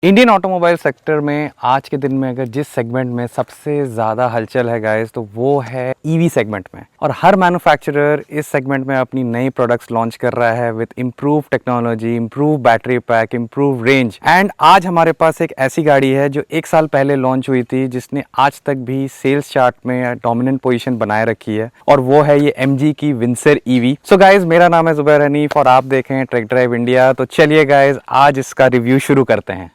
Indian automobile sector में आज के दिन में अगर जिस सेगमेंट में सबसे ज़्यादा हलचल है गाइस तो वो है ईवी सेगमेंट में। और हर मैन्युफैक्चरर इस सेगमेंट में अपनी नई प्रोडक्ट्स लॉन्च कर रहा है with improve technology, improve battery pack, improve range. And आज हमारे पास एक ऐसी गाड़ी है जो 1 साल पहले लॉन्च हुई थी, जिसने आज तक भी सेल्स चार्ट में डोमिनेंट पोजीशन बनाए रखी है, और वो है ये MG की विंसर ईवी। सो गाइज, मेरा नाम है जुबैर हनीफ और आप देखें ट्रक ड्राइव इंडिया। तो चलिए गाइज, आज इसका रिव्यू शुरू करते हैं।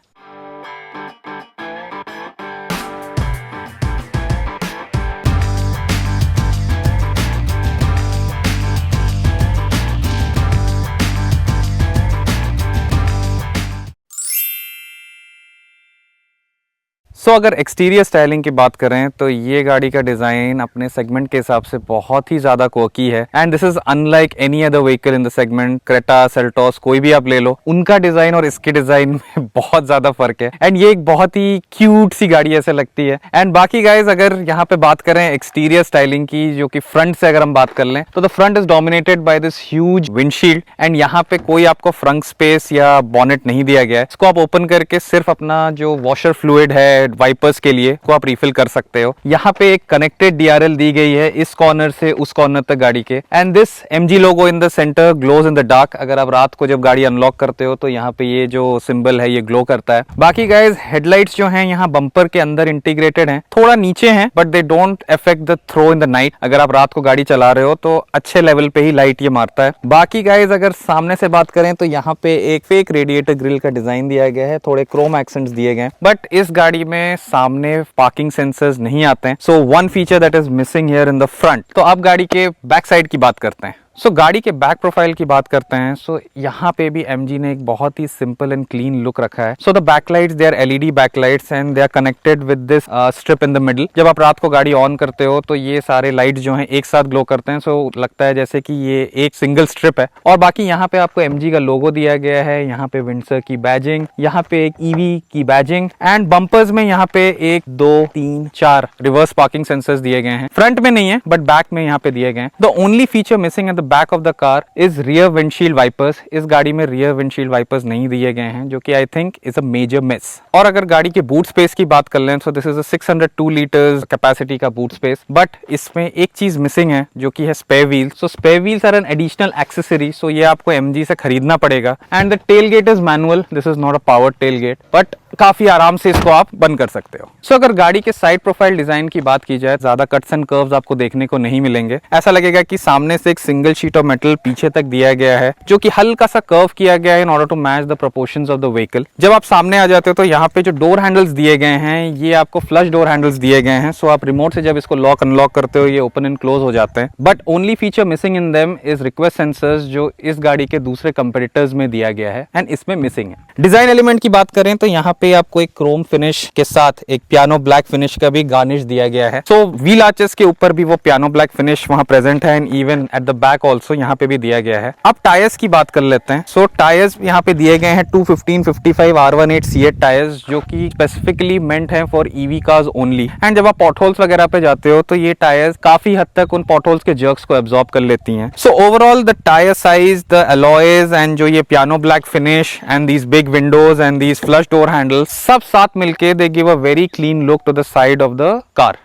अगर एक्सटीरियर स्टाइलिंग की बात करें तो ये गाड़ी का डिज़ाइन अपने सेगमेंट के हिसाब से बहुत ही ज़्यादा क्वर्की है। And this is unlike any other vehicle in the segment. Creta, Seltos, कोई भी आप ले लो, उनका डिज़ाइन और इसके डिज़ाइन में बहुत ज़्यादा फर्क है। एंड ये एक बहुत ही क्यूट सी गाड़ी ऐसे लगती है। एंड बाकी गाइज, अगर यहाँ पे बात करें एक्सटीरियर स्टाइलिंग की, जो कि फ्रंट से अगर हम बात कर लें तो the front is dominated by this huge windshield. And यहाँ पे कोई आपको फ्रंट स्पेस या बॉनेट नहीं दिया गया है। इसको आप ओपन करके सिर्फ अपना जो वॉशर फ्लूइड है वाइपर्स के लिए को आप रिफिल कर सकते हो। यहाँ पे एक कनेक्टेड DRL दी गई है इस कॉर्नर से उस कॉर्नर तक गाड़ी के। And this MG logo in the centre glows in the dark. अगर आप रात को जब गाड़ी अनलॉक करते हो तो यहाँ पे ये जो सिंबल है ये ग्लो करता है। बाकी गाइज, हेडलाइट्स जो हैं यहाँ बम्पर के अंदर इंटीग्रेटेड हैं, थोड़ा नीचे हैं, but they don't affect the throw in the night. अगर आप रात को गाड़ी चला रहे हो तो अच्छे लेवल पे ही लाइट ये मारता है। बाकी गाइज, अगर सामने से बात करें तो यहाँ पे एक फेक रेडिएटर ग्रिल का डिजाइन दिया गया है, थोड़े क्रोम एक्सेंट्स दिए गए हैं, बट इस गाड़ी में सामने पार्किंग सेंसर्स नहीं आते हैं। So one feature that is missing here in the front. तो अब गाड़ी के बैक साइड की बात करते हैं। गाड़ी के बैक प्रोफाइल की बात करते हैं। यहाँ पे भी MG ने एक बहुत ही सिंपल एंड क्लीन लुक रखा है। The backlights, they are LED backlights and they are connected with this strip in the middle. जब आप रात को गाड़ी ऑन करते हो तो ये सारे लाइट्स जो हैं एक साथ ग्लो करते हैं। लगता है जैसे कि ये एक सिंगल स्ट्रिप है। और बाकी यहाँ पे आपको MG का लोगो दिया गया है, यहाँ पे विंडसर की बैजिंग, यहाँ पे एक EV की बैजिंग। एंड बम्पर्स में यहाँ पे 1, 2, 3, 4 रिवर्स पार्किंग सेंसर्स दिए गए हैं। फ्रंट में नहीं है बट बैक में यहाँ पे दिए गए हैं। The only feature missing at the back of the car is rear windshield wipers. इस गाड़ी में रियर विंडशील्ड वाइपर्स नहीं दिए गए हैं, जो कि I think is a major miss. और अगर गाड़ी के बूट स्पेस की बात कर लें तो this is a 602 litres capacity का बूट स्पेस, बट इसमें एक चीज मिसिंग है जो कि है spare wheels. Spare wheels are an additional accessory, so ये आपको MG से खरीदना पड़ेगा। And the tailgate is manual, this is not a power tailgate, but काफी आराम से इसको आप बंद कर सकते हो। अगर गाड़ी के साइड प्रोफाइल डिजाइन की बात की जाए, ज्यादा कट्स एंड कर्व्स आपको देखने को नहीं मिलेंगे। ऐसा लगेगा कि सामने से एक सिंगल शीट ऑफ मेटल पीछे तक दिया गया है, जो कि हल्का सा कर्व किया गया है in order to match the proportions of the vehicle. जब आप सामने आ जाते हो तो यहाँ पे जो डोर हैंडल्स दिए गए हैं, ये आपको फ्लश डोर हैंडल्स दिए गए हैं। आप रिमोट से जब इसको लॉक अनलॉक करते हो ये ओपन एंड क्लोज हो जाते हैं। But only feature missing in them is request sensors, जो इस गाड़ी के दूसरे कंपेटिटर्स में दिया गया है एंड इसमें मिसिंग है। डिजाइन एलिमेंट की बात करें तो यहाँ पे आपको एक क्रोम फिनिश के साथ एक पियानो ब्लैक फिनिश का भी गार्निश दिया गया है। व्हील आर्चेस के ऊपर भी वो पियानो ब्लैक फिनिश वहां प्रेजेंट है, and even at the back also यहाँ पे भी दिया गया है। अब टायर्स की बात कर लेते हैं। टायर्स यहाँ पे दिए गए हैं 215/55 R18 C8 टायर्स, जो कि स्पेसिफिकली मेंट है for EV cars only. And जब आप पॉटहोल्स वगैरह पे जाते हो तो ये टायर्स काफी हद तक उन पॉटहोल्स के जर्क्स को एब्जॉर्ब कर लेती हैं। Overall the tyre size, the alloys and जो ये piano black finish and these big windows and these flush door handles, सब साथ मिलके they give a very clean look to the side of the car.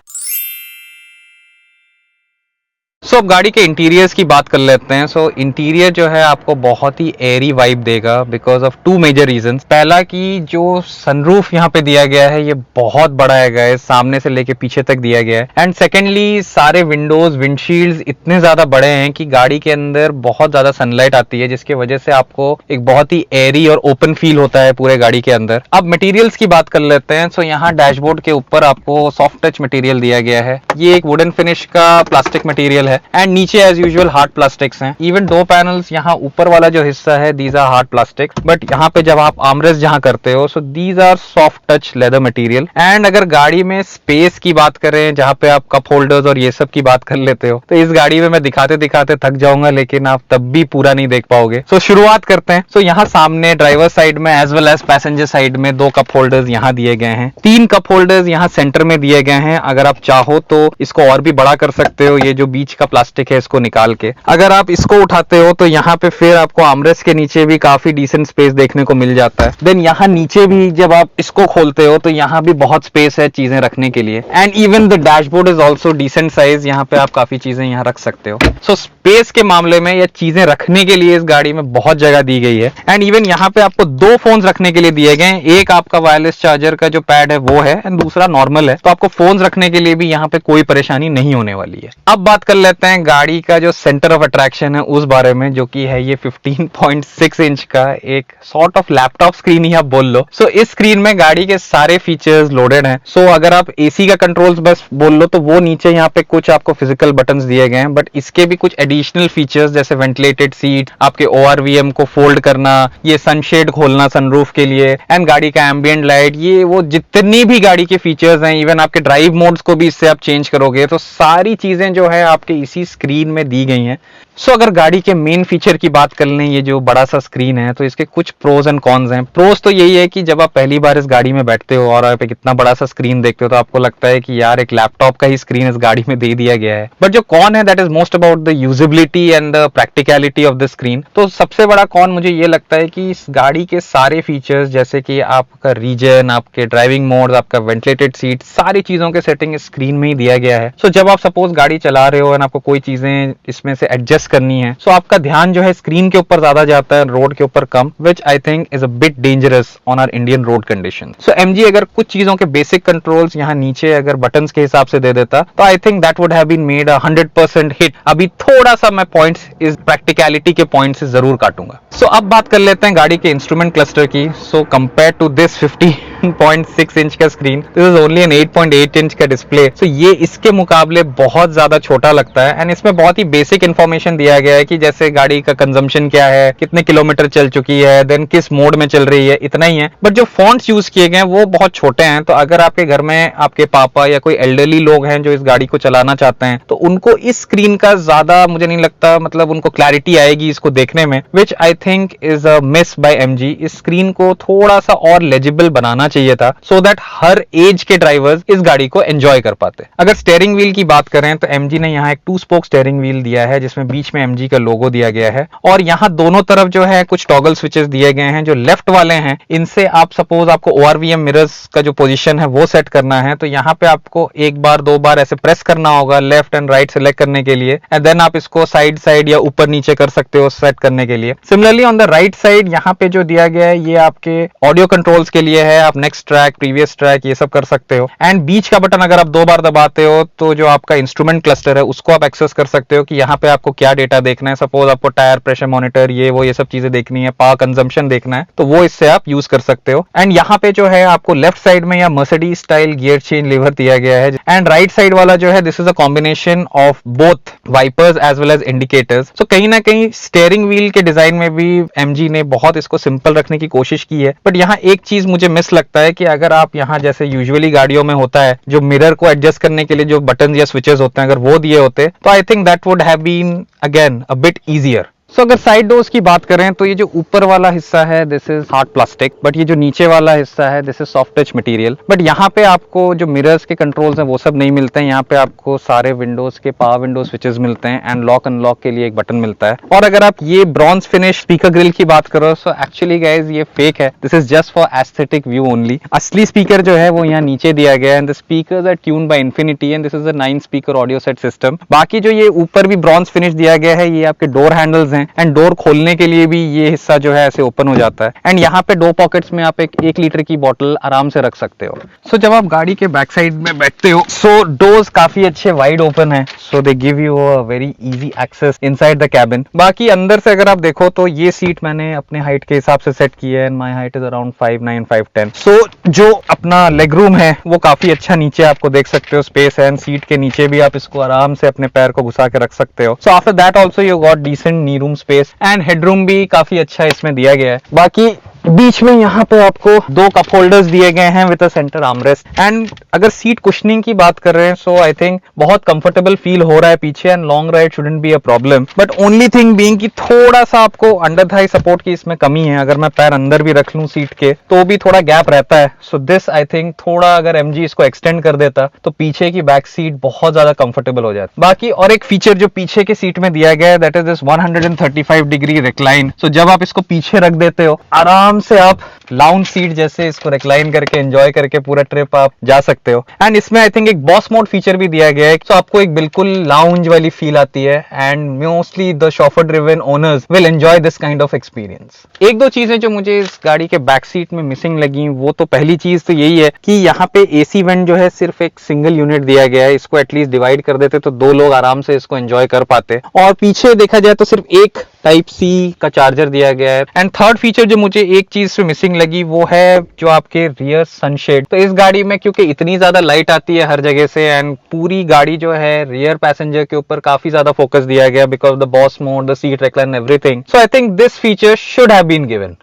अब गाड़ी के interiors की बात कर लेते हैं। इंटीरियर जो है आपको बहुत ही एयरी वाइब देगा बिकॉज ऑफ 2 मेजर रीजंस। पहला कि जो सनरूफ यहाँ पे दिया गया है ये बहुत बड़ा है गाइस, सामने से लेके पीछे तक दिया गया है। एंड सेकेंडली, सारे विंडोज, विंडशील्ड्स इतने ज्यादा बड़े हैं कि गाड़ी के अंदर बहुत ज्यादा सनलाइट आती है, जिसकी वजह से आपको एक बहुत ही एयरी और ओपन फील होता है पूरे गाड़ी के अंदर। अब मटेरियल्स की बात कर लेते हैं। यहाँ डैशबोर्ड के ऊपर आपको सॉफ्ट टच मटेरियल दिया गया है। ये एक वुडन फिनिश का प्लास्टिक मटेरियल है एंड नीचे एज यूजुअल हार्ड प्लास्टिक्स हैं। इवन 2 पैनल्स, यहाँ ऊपर वाला जो हिस्सा है these are hard plastics, but यहाँ पे जब आप आर्मरेस्ट जहाँ करते हो these are soft touch leather material. And अगर गाड़ी में स्पेस की बात करें, जहाँ पे आप कप होल्डर्स और ये सब की बात कर लेते हो, तो इस गाड़ी में मैं दिखाते दिखाते थक जाऊंगा, लेकिन आप तब भी पूरा नहीं देख पाओगे। शुरुआत करते हैं। यहाँ सामने ड्राइवर साइड में as well as passenger side में 2 कप होल्डर्स यहाँ दिए गए हैं। 3 कप होल्डर्स यहाँ सेंटर में दिए गए हैं। अगर आप चाहो तो इसको और भी बड़ा कर सकते हो। ये जो बीच का प्लास्टिक है इसको निकाल के। अगर आप इसको उठाते हो तो यहाँ पे फिर आपको आर्मरेस्ट के नीचे भी काफी डिसेंट स्पेस देखने को मिल जाता है। देन यहाँ नीचे भी जब आप इसको खोलते हो तो यहाँ भी बहुत स्पेस है चीजें रखने के लिए। And even the dashboard is also decent size, यहाँ पे आप काफी चीजें यहाँ रख सकते हो। सो स्पेस के मामले में या चीजें रखने के लिए इस गाड़ी में बहुत जगह दी गई है। एंड इवन यहाँ पे आपको दो फोन्स रखने के लिए दिए गए हैं, एक आपका वायरलेस चार्जर का जो पैड है वो है एंड दूसरा नॉर्मल है, तो आपको फोन्स रखने के लिए भी यहाँ पे कोई परेशानी नहीं होने वाली है। अब बात कर लेते हैं गाड़ी का जो सेंटर ऑफ अट्रैक्शन है उस बारे में, जो कि है ये 15.6 इंच का एक सॉर्ट ऑफ लैपटॉप स्क्रीन ही आप बोल लो। सो इस स्क्रीन में गाड़ी के सारे फीचर्स लोडेड हैं। सो अगर आप एसी का कंट्रोल्स बस बोल लो तो वो नीचे यहाँ पे कुछ आपको फिजिकल बटन्स दिए गए हैं, बट इसके भी कुछ एडिशनल फीचर्स जैसे वेंटिलेटेड सीट, आपके ORVM को फोल्ड करना, ये सनशेड खोलना सनरूफ के लिए, एंड गाड़ी का एम्बिएंट लाइट, ये वो जितनी भी गाड़ी के फीचर्स हैं, इवन आपके ड्राइव मोड्स को भी इससे आप चेंज करोगे तो सारी चीजें जो है आपके इसी स्क्रीन में दी गई हैं। सो अगर गाड़ी के मेन फीचर की बात कर लें, ये जो बड़ा सा स्क्रीन है तो इसके कुछ प्रोज एंड कॉन्स हैं। प्रोज तो यही है कि जब आप पहली बार इस गाड़ी में बैठते हो और आप एक इतना बड़ा सा स्क्रीन देखते हो तो आपको लगता है कि यार एक लैपटॉप का ही स्क्रीन इस गाड़ी में दे दिया गया है। बट जो कॉन है that is most about the usability and the practicality of the screen. तो सबसे बड़ा कॉन मुझे ये लगता है कि इस गाड़ी के सारे फीचर्स जैसे कि आपका रीजन, आपके ड्राइविंग मोड, आपका वेंटिलेटेड सीट, सारी चीजों के सेटिंग इस स्क्रीन में ही दिया गया है। सो जब आप सपोज गाड़ी चला रहे हो एंड आपको कोई चीजें इसमें से एडजस्ट करनी है, सो आपका ध्यान जो है स्क्रीन के ऊपर ज्यादा जाता है, रोड के ऊपर कम, which I think is a bit dangerous on our Indian road condition. So MG अगर कुछ चीजों के बेसिक कंट्रोल्स यहाँ नीचे अगर बटन्स के हिसाब से दे देता तो I think that would have been made 100% hit. अभी थोड़ा सा मैं पॉइंट्स इस प्रैक्टिकलिटी के पॉइंट से जरूर काटूंगा। सो अब बात कर लेते हैं गाड़ी के इंस्ट्रूमेंट क्लस्टर की। So compare to this 15.6 inch का screen, this is only an 8.8 inch का डिस्प्ले। सो ये इसके मुकाबले बहुत ज्यादा छोटा लगता है एंड इसमें बहुत ही बेसिक इंफॉर्मेशन दिया गया है कि जैसे गाड़ी का कंजम्पशन क्या है, कितने किलोमीटर चल चुकी है, देन किस मोड में चल रही है, इतना ही है। बट जो फॉन्ट्स यूज किए गए हैं वो बहुत छोटे हैं, तो अगर आपके घर में आपके पापा या कोई एल्डरली लोग हैं जो इस गाड़ी को चलाना चाहते हैं तो उनको इस स्क्रीन का ज्यादा मुझे नहीं लगता मतलब उनको क्लैरिटी आएगी इसको देखने में, which I think is a miss by MG। इस स्क्रीन को थोड़ा सा और लेजिबल बनाना चाहिए था सो दैट हर एज के ड्राइवर्स इस गाड़ी को एंजॉय कर पाते। अगर स्टीयरिंग व्हील की बात करें तो MG ने यहाँ एक 2 स्पोक स्टीयरिंग व्हील दिया है जिसमें बीच में MG का लोगो दिया गया है और यहाँ दोनों तरफ जो है कुछ टॉगल स्विचेस दिए गए हैं। जो लेफ्ट वाले हैं इनसे आप सपोज आपको ORVM मिरर्स का जो पोजीशन है वो सेट करना है तो यहाँ पे आपको एक बार दो बार ऐसे प्रेस करना होगा लेफ्ट एंड राइट सेलेक्ट करने के लिए, एंड देन आप इसको साइड साइड या ऊपर नीचे कर सकते हो सेट करने के लिए। Similarly on the right side यहाँ पे जो दिया गया है ये आपके ऑडियो कंट्रोल्स के लिए है, आप नेक्स्ट ट्रैक, प्रीवियस ट्रैक ये सब कर सकते हो। एंड बीच का बटन अगर आप 2 बार दबाते हो तो जो आपका इंस्ट्रूमेंट क्लस्टर है उसको आप एक्सेस कर सकते हो कि यहाँ पे आपको क्या डेटा देखना है। सपोज आपको टायर प्रेशर मॉनिटर ये सब चीजें देखनी है, पावर कंजम्पशन देखना है, तो वो इससे आप यूज कर सकते हो। एंड यहाँ पे जो है आपको लेफ्ट साइड में या Mercedes style gear change lever दिया गया है एंड राइट साइड वाला जो है this is a combination of both wipers as well as indicators. So कहीं ना कहीं स्टीयरिंग व्हील के डिजाइन में भी MG ने बहुत इसको सिंपल रखने की कोशिश की है। बट यहाँ एक चीज मुझे मिस लगता है कि अगर आप यहाँ जैसे यूजुअली गाड़ियों में होता है जो मिरर को एडजस्ट करने के लिए जो बटन या स्विचेस होते हैं अगर वो दिए होते तो I think that would have been again a bit easier. So अगर साइड डोर्स की बात करें तो ये जो ऊपर वाला हिस्सा है this is hard plastic, but ये जो नीचे वाला हिस्सा है this is soft touch material. But यहाँ पे आपको जो मिरर्स के कंट्रोल्स हैं वो सब नहीं मिलते हैं, यहाँ पे आपको सारे विंडोज के पावर विंडो स्विचेस मिलते हैं एंड लॉक अनलॉक के लिए एक बटन मिलता है। और अगर आप ये ब्रॉन्ज फिनिश स्पीकर ग्रिल की बात करो सो एक्चुअली गाइज ये फेक है, this is just for aesthetic view only. असली स्पीकर जो है वो यहाँ नीचे दिया गया है and the speakers are tuned by Infinity and this is a 9 speaker audio set system. बाकी जो ये ऊपर भी ब्रॉन्ज फिनिश दिया गया है ये आपके डोर हैंडल्स हैं एंड डोर खोलने के लिए भी ये हिस्सा जो है ऐसे ओपन हो जाता है एंड यहाँ पे 2 पॉकेट्स में आप एक लीटर की बोतल आराम से रख सकते हो। सो जब आप गाड़ी के बैक साइड में बैठते हो सो डोर्स काफी अच्छे वाइड ओपन है, so they give you a very easy access inside the cabin. बाकी अंदर से अगर आप देखो तो ये सीट मैंने अपने हाइट के हिसाब से सेट की है and my height is around 5'9", 5'10". सो जो अपना लेग रूम है वो काफी अच्छा नीचे आपको देख सकते हो स्पेस है एंड सीट के नीचे भी आप इसको आराम से अपने पैर को घुसा के रख सकते हो। So after that also you got decent knee room space and headroom भी काफी अच्छा इसमें दिया गया है। बाकी बीच में यहाँ पे आपको 2 कप होल्डर्स दिए गए हैं with a centre armrest. And अगर सीट कुशनिंग की बात कर रहे हैं सो आई थिंक बहुत कंफर्टेबल फील हो रहा है पीछे, and long ride shouldn't be a problem. But only thing being कि थोड़ा सा आपको अंडर थाई सपोर्ट की इसमें कमी है। अगर मैं पैर अंदर भी रख लूं सीट के तो भी थोड़ा गैप रहता है। सो दिस आई थिंक थोड़ा अगर एमजी इसको एक्सटेंड कर देता तो पीछे की बैक सीट बहुत ज्यादा कंफर्टेबल हो जाती। बाकी और एक फीचर जो पीछे की सीट में दिया गया है that is this 135 degree recline. So जब आप इसको पीछे रख देते हो आराम से आप लाउंज सीट जैसे इसको रिक्लाइन करके एंजॉय करके पूरा ट्रिप आप जा सकते हो। एंड इसमें आई थिंक एक बॉस मोड फीचर भी दिया गया है, तो आपको एक बिल्कुल लाउंज वाली फील आती है। And mostly the chauffeur driven owners will enjoy this kind of experience. एक दो चीजें जो मुझे इस गाड़ी के बैक सीट में मिसिंग लगी, वो तो पहली चीज तो यही है कि यहाँ पे एसी वेंट जो है सिर्फ एक सिंगल यूनिट दिया गया है। इसको एटलीस्ट डिवाइड कर देते तो 2 लोग आराम से इसको एंजॉय कर पाते। और पीछे देखा जाए तो सिर्फ एक टाइप सी का चार्जर दिया गया है। एंड थर्ड फीचर जो मुझे एक चीज से मिसिंग लगी वो है जो आपके रियर सनशेड। तो इस गाड़ी में क्योंकि इतनी ज्यादा लाइट आती है हर जगह से, एंड पूरी गाड़ी जो है रियर पैसेंजर के ऊपर काफी ज्यादा फोकस दिया गया because the boss mode, the seat recline, everything. So I think this feature should have been given.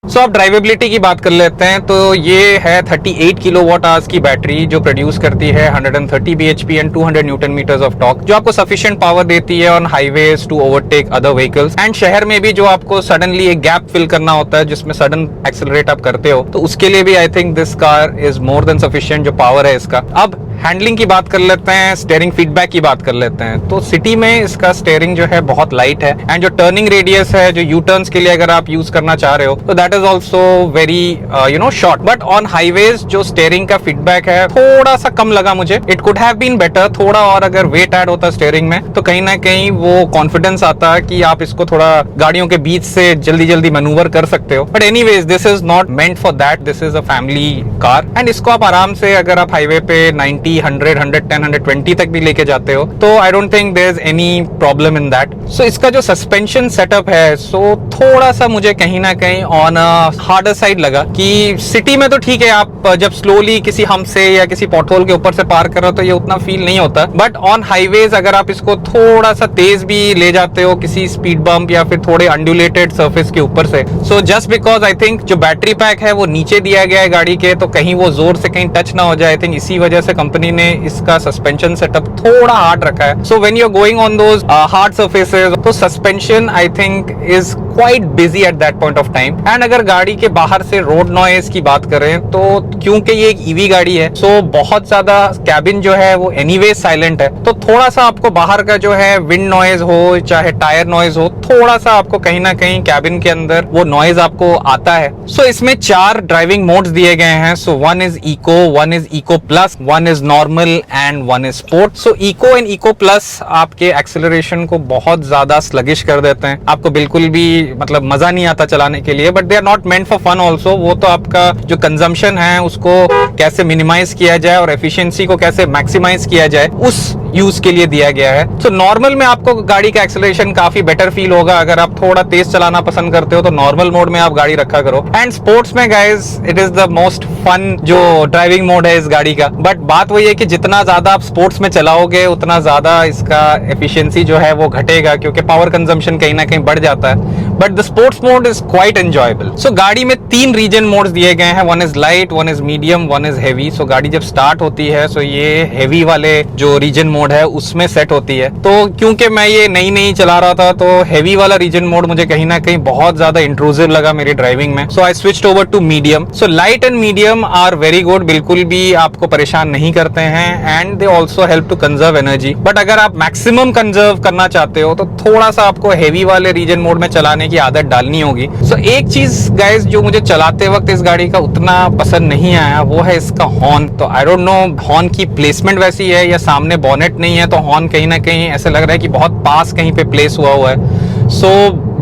So अब ड्राइवेबिलिटी की बात कर लेते हैं। तो ये है 38 किलोवाट आवर्स की बैटरी जो प्रोड्यूस करती है 130 bhp and 200 newton metres of torque, जो आपको सफिशिएंट पावर देती है on highways to overtake other vehicles. And शहर में भी जो आपको सडनली एक गैप फिल करना होता है जिसमें सडन एक्सेलरेट आप करते हो, तो उसके लिए भी आई think this car is more than sufficient जो पावर है इसका। अब हैंडलिंग की बात कर लेते हैं, स्टीयरिंग फीडबैक की बात कर लेते हैं। तो सिटी में इसका स्टीयरिंग जो है बहुत लाइट है, एंड जो टर्निंग रेडियस है जो यू टर्न्स के लिए अगर आप यूज करना चाह रहे हो तो that is also very short. But on highways जो स्टीयरिंग का फीडबैक है थोड़ा सा कम लगा मुझे। It could have been better, थोड़ा और अगर वेट ऐड होता स्टीयरिंग में तो कहीं ना कहीं वो कॉन्फिडेंस आता कि आप इसको थोड़ा गाड़ियों के बीच से जल्दी जल्दी मैनूवर कर सकते हो। But anyways this is not meant for that, this is a family car. And इसको आप आराम से अगर आप हाईवे पे 90, 100, 110, 120 तक भी लेके जाते हो तो I don't think there is any problem in that. So इसका जो सस्पेंशन सेटअप है सो थोड़ा सा मुझे कहीं ना कहीं ऑन हार्डर साइड लगा कि सिटी में तो ठीक है, आप जब स्लोली किसी हम्प से या किसी पॉटहोल के ऊपर से पार कर रहे हो तो ये उतना फील नहीं होता। बट ऑन हाईवेज अगर आप इसको थोड़ा सा तेज भी ले जाते हो किसी स्पीड बम्प या फिर थोड़े अंडुलेटेड सरफेस के ऊपर से, so just because I think जो बैटरी पैक है वो नीचे दिया गया है गाड़ी के, तो कहीं वो जोर से कहीं टच ना हो जाए। आई थिंक इसी वजह से कंपनी ने इसका सस्पेंशन सेटअप थोड़ा हार्ड रखा है। So when you are going on those hard surfaces तो suspension I think is quite busy at that point of time. And अगर गाड़ी के बाहर से रोड नॉइज की बात करें तो क्योंकि ये एक ईवी गाड़ी है सो बहुत ज्यादा कैबिन जो है वो एनीवे साइलेंट है, तो थोड़ा सा आपको बाहर का जो है विंड नॉइज हो चाहे टायर नॉइज हो, थोड़ा सा आपको कहीं ना कहीं कैबिन के अंदर वो नॉइज आपको आता है। सो इसमें 4 ड्राइविंग मोड्स दिए गए हैं। So 1 is eco, 1 is eco plus, 1 is normal and 1 is sport. So eco and eco plus आपके एक्सेलरेशन को बहुत ज्यादा स्लगिश कर देते हैं, आपको बिल्कुल भी मतलब मजा नहीं आता चलाने के लिए। But they are not meant for fun also, वो तो आपका जो कंजम्पशन है उसको कैसे मिनिमाइज किया जाए और एफिशिएंसी को कैसे मैक्सिमाइज किया जाए उस यूज के लिए दिया गया है। सो नॉर्मल में आपको गाड़ी का एक्सेलरेशन काफी बेटर फील होगा। अगर आप थोड़ा तेज चलाना पसंद करते हो तो नॉर्मल मोड में आप गाड़ी रखा करो। एंड स्पोर्ट्स में guys it is the most fun जो ड्राइविंग मोड है इस गाड़ी का। बट बात वही है कि जितना ज्यादा आप स्पोर्ट्स में चलाओगे उतना ज्यादा इसका एफिशिएंसी जो है वो घटेगा क्योंकि पावर कंजम्पशन कहीं ना कहीं बढ़ जाता है। But the sports mode is quite enjoyable. So गाड़ी में 3 रीजन मोड्स दिए गए हैं, 1 is light, 1 is medium, 1 is heavy. So गाड़ी जब स्टार्ट होती है सो ये हेवी वाले जो रीजन मोड है उसमें सेट होती है। तो क्योंकि मैं ये नई चला रहा था तो हेवी वाला रीजन मोड मुझे कहीं ना कहीं बहुत ज्यादा इंट्रूसिव लगा मेरी ड्राइविंग में। So I switched over to medium. So light and medium are very good, बिल्कुल भी आपको परेशान नहीं करते हैं and they also help to conserve energy. But अगर आप मैक्सिमम कंजर्व करना चाहते हो तो थोड़ा सा आपको हेवी वाले रीजन मोड में चलाने की आदत डालनी होगी। सो एक चीज गाइस जो मुझे चलाते वक्त इस गाड़ी का उतना पसंद नहीं आया वो है इसका हॉर्न। तो आई डोंट नो हॉर्न की प्लेसमेंट वैसी है या सामने बॉनेट नहीं है तो हॉर्न कहीं ना कहीं ऐसे लग रहा है कि बहुत पास कहीं पे प्लेस हुआ है। सो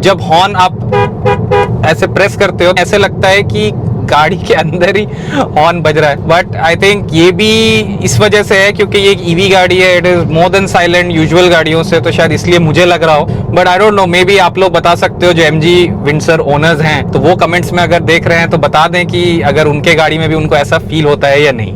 जब हॉर्न आप ऐसे प्रेस करते हो ऐसे लगता है कि गाड़ी के अंदर ही हॉर्न बज रहा है। बट आई थिंक ये भी इस वजह से है क्योंकि ये एक ईवी गाड़ी है, it is more than silent usual गाड़ियों से, तो शायद इसलिए मुझे लग रहा हो। But I don't know, may be आप लोग बता सकते हो जो MG विंडसर ओनर्स हैं, तो वो कमेंट्स में अगर देख रहे हैं तो बता दें कि अगर उनके गाड़ी में भी उनको ऐसा फील होता है या नहीं।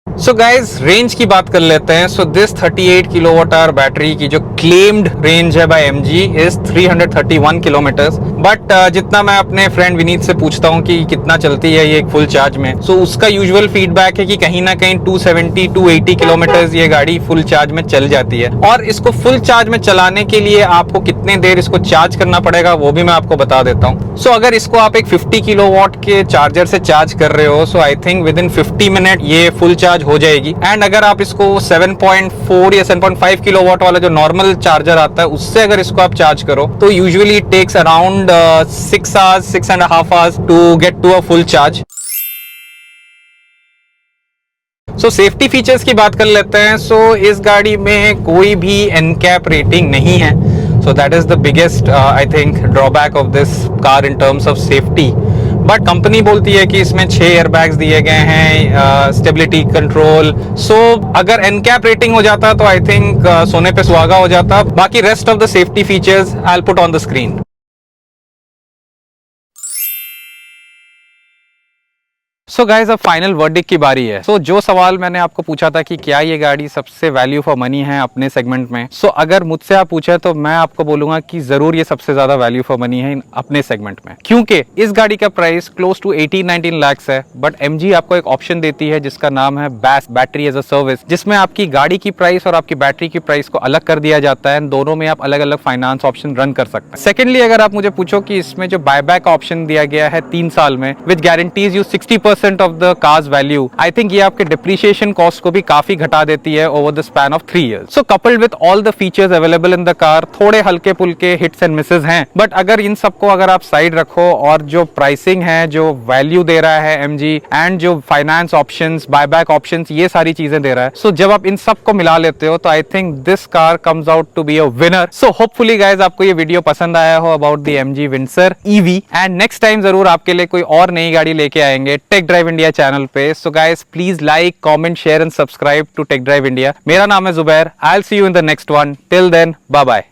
सो गाइज रेंज की बात कर लेते हैं। So this 38 kilowatt hour battery की जो क्लेम्ड रेंज है by MG is 331 kilometres. But जितना मैं अपने फ्रेंड विनीत से पूछता हूँ कि कितना चलती है ये एक फुल चार्ज में, सो उसका यूजुअल फीडबैक है कि कहीं ना कहीं 270 280 किलोमीटर्स ये गाड़ी फुल चार्ज में चल जाती है। और इसको फुल चार्ज में चलाने के लिए आपको कितने देर इसको चार्ज करना पड़ेगा वो भी मैं आपको बता देता हूँ। सो अगर इसको आप एक 50 किलोवाट के चार्जर से चार्ज कर रहे हो, so I think within 50 minute ये फुल चार्ज हो जाएगी। एंड अगर आप इसको 7.4 या 7.5 किलोवाट वाला जो नॉर्मल चार्जर आता है उससे अगर इसको आप चार्ज करो तो usually it takes around 6 hours 6.5 hours to get to a full charge. So safety features की बात कर लेते हैं। सो इस गाड़ी में कोई भी एनकैप रेटिंग नहीं है। So that is the biggest I think drawback of this car in terms of safety. But company बोलती है कि इसमें 6 एयरबैग्स दिए गए हैं, स्टेबिलिटी कंट्रोल। सो अगर एनकैप रेटिंग हो जाता तो आई थिंक सोने पे सुहागा हो जाता। बाकी rest of the safety features I will put on the screen. So guys अब फाइनल वर्डिक्ट की बारी है। सो जो सवाल मैंने आपको पूछा था कि क्या ये गाड़ी सबसे वैल्यू फॉर मनी है अपने सेगमेंट में, सो अगर मुझसे आप पूछे तो मैं आपको बोलूंगा कि जरूर ये सबसे ज्यादा वैल्यू फॉर मनी है अपने सेगमेंट में, क्योंकि इस गाड़ी का प्राइस क्लोज टू 18-19 लाख है। बट MG आपको एक ऑप्शन देती है जिसका नाम है बैस, बैटरी एज अ सर्विस, जिसमें आपकी गाड़ी की प्राइस और आपकी बैटरी की प्राइस को अलग कर दिया जाता है। दोनों में आप अलग अलग फाइनेंस ऑप्शन रन कर सकते हैं। सेकेंडली अगर आप मुझे पूछो कि इसमें जो बायबैक ऑप्शन दिया गया है 3 साल में with guarantees you 60% of the cars value, I think ये आपके डिप्रिशिएशन कॉस्ट को भी काफी घटा देती है over the span of 3 years। So coupled with all the features available in the car, थोड़े हल्के पुल्के हिट्स एंड मिसेस हैं, बट अगर इन सबको अगर आप साइड रखो और जो प्राइसिंग है, जो वैल्यू दे रहा है MG एंड जो फाइनेंस ऑप्शंस, बायबैक ऑप्शंस, ये सारी चीजें दे रहा है, सो जब आप इन सबको मिला लेते हो तो I think this car comes out to be a winner. So hopefully guys आपको ये वीडियो पसंद आया हो about the MG Windsor EV, and next time जरूर आपके लिए कोई और नई गाड़ी लेके आएंगे टेक ड्राइव इंडिया चैनल पे। So guys please like, comment, share and subscribe to Tech Drive India. मेरा नाम है Zubair. I will see you in the next one. Till then bye bye.